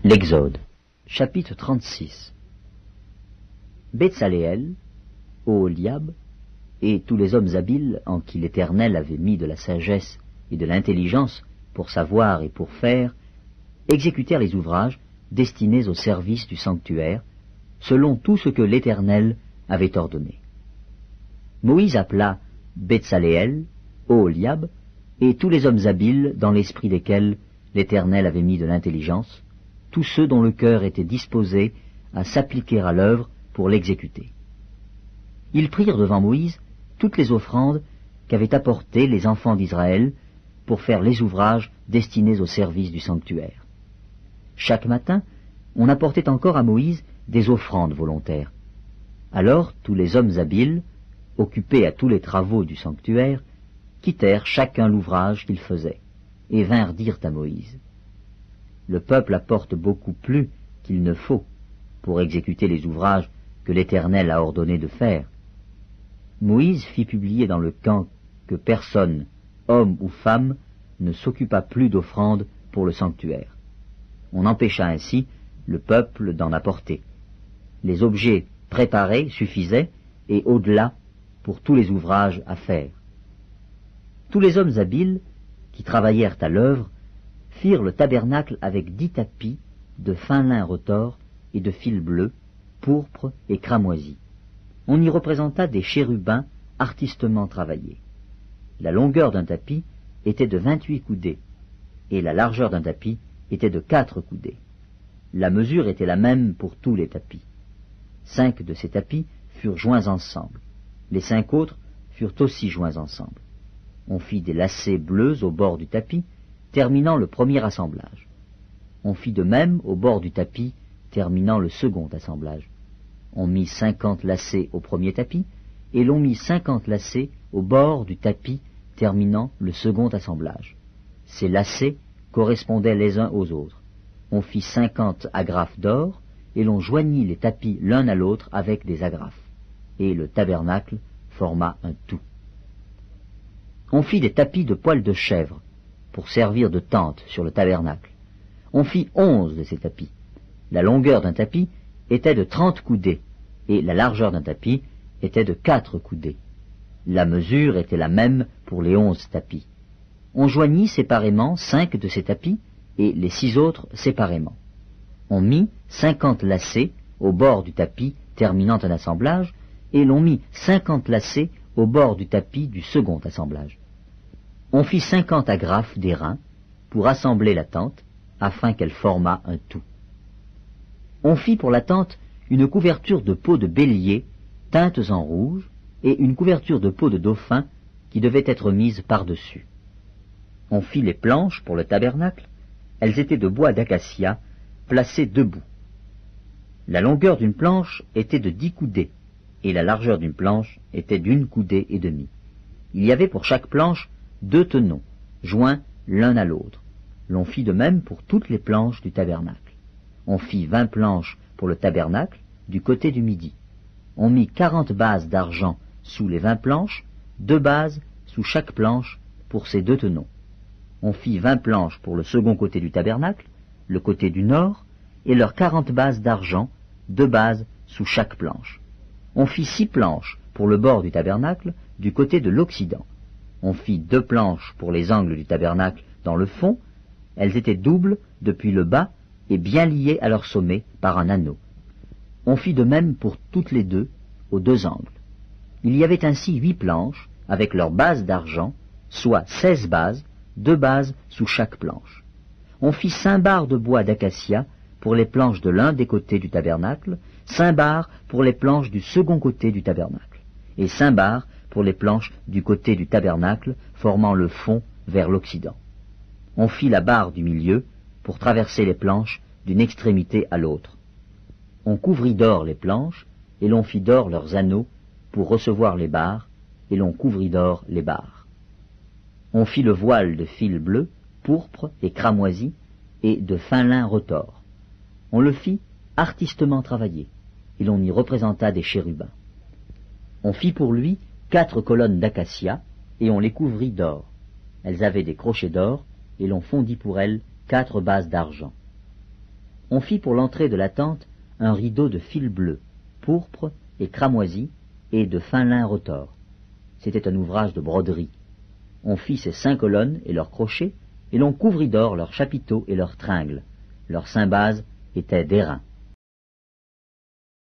L'Exode, chapitre 36. Betsaléel, Oholiab, et tous les hommes habiles en qui l'Éternel avait mis de la sagesse et de l'intelligence pour savoir et pour faire, exécutèrent les ouvrages destinés au service du sanctuaire, selon tout ce que l'Éternel avait ordonné. Moïse appela Betsaléel, Oholiab, et tous les hommes habiles dans l'esprit desquels l'Éternel avait mis de l'intelligence, tous ceux dont le cœur était disposé à s'appliquer à l'œuvre pour l'exécuter. Ils prirent devant Moïse toutes les offrandes qu'avaient apportées les enfants d'Israël pour faire les ouvrages destinés au service du sanctuaire. Chaque matin, on apportait encore à Moïse des offrandes volontaires. Alors tous les hommes habiles, occupés à tous les travaux du sanctuaire, quittèrent chacun l'ouvrage qu'ils faisaient, et vinrent dire à Moïse: Le peuple apporte beaucoup plus qu'il ne faut pour exécuter les ouvrages que l'Éternel a ordonné de faire. Moïse fit publier dans le camp que personne, homme ou femme, ne s'occupa plus d'offrandes pour le sanctuaire. On empêcha ainsi le peuple d'en apporter. Les objets préparés suffisaient, et au-delà, pour tous les ouvrages à faire. Tous les hommes habiles, qui travaillèrent à l'œuvre, firent le tabernacle avec 10 tapis de fin lin retors et de fil bleu, pourpre et cramoisi. On y représenta des chérubins artistement travaillés. La longueur d'un tapis était de 28 coudées, et la largeur d'un tapis était de 4 coudées. La mesure était la même pour tous les tapis. 5 de ces tapis furent joints ensemble. Les 5 autres furent aussi joints ensemble. On fit des lacets bleus au bord du tapis, terminant le premier assemblage. On fit de même au bord du tapis, terminant le second assemblage. On mit 50 lacets au premier tapis, et l'on mit 50 lacets au bord du tapis, terminant le second assemblage. Ces lacets correspondaient les uns aux autres. On fit 50 agrafes d'or, et l'on joignit les tapis l'un à l'autre avec des agrafes. Et le tabernacle forma un tout. On fit des tapis de poils de chèvre, pour servir de tente sur le tabernacle. On fit 11 de ces tapis. La longueur d'un tapis était de 30 coudées, et la largeur d'un tapis était de 4 coudées. La mesure était la même pour les 11 tapis. On joignit séparément 5 de ces tapis, et les 6 autres séparément. On mit 50 lacets au bord du tapis terminant un assemblage, et l'on mit 50 lacets au bord du tapis du second assemblage. On fit 50 agrafes d'airain pour assembler la tente, afin qu'elle formât un tout. On fit pour la tente une couverture de peau de bélier, teintes en rouge, et une couverture de peau de dauphin qui devait être mise par-dessus. On fit les planches pour le tabernacle, elles étaient de bois d'acacia, placées debout. La longueur d'une planche était de 10 coudées, et la largeur d'une planche était d'1 coudée et demie. Il y avait pour chaque planche 2 tenons, joints l'un à l'autre. L'on fit de même pour toutes les planches du tabernacle. On fit 20 planches pour le tabernacle du côté du midi. On mit 40 bases d'argent sous les 20 planches, 2 bases sous chaque planche pour ces 2 tenons. On fit 20 planches pour le second côté du tabernacle, le côté du nord, et leurs 40 bases d'argent, 2 bases sous chaque planche. On fit 6 planches pour le bord du tabernacle du côté de l'occident. On fit 2 planches pour les angles du tabernacle dans le fond. Elles étaient doubles depuis le bas et bien liées à leur sommet par un anneau. On fit de même pour toutes les deux aux 2 angles. Il y avait ainsi 8 planches avec leurs bases d'argent, soit 16 bases, 2 bases sous chaque planche. On fit 5 barres de bois d'acacia pour les planches de l'un des côtés du tabernacle, 5 barres pour les planches du second côté du tabernacle, et 5 barres pour les planches du côté du tabernacle formant le fond vers l'occident. On fit la barre du milieu pour traverser les planches d'une extrémité à l'autre. On couvrit d'or les planches, et l'on fit d'or leurs anneaux pour recevoir les barres, et l'on couvrit d'or les barres. On fit le voile de fil bleu, pourpre et cramoisi, et de fin lin retors. On le fit artistement travaillé, et l'on y représenta des chérubins. On fit pour lui 4 colonnes d'acacia, et on les couvrit d'or. Elles avaient des crochets d'or, et l'on fondit pour elles 4 bases d'argent. On fit pour l'entrée de la tente un rideau de fil bleu, pourpre et cramoisi, et de fin lin retors. C'était un ouvrage de broderie. On fit ces 5 colonnes et leurs crochets, et l'on couvrit d'or leurs chapiteaux et leurs tringles. Leurs 5 bases étaient d'airain.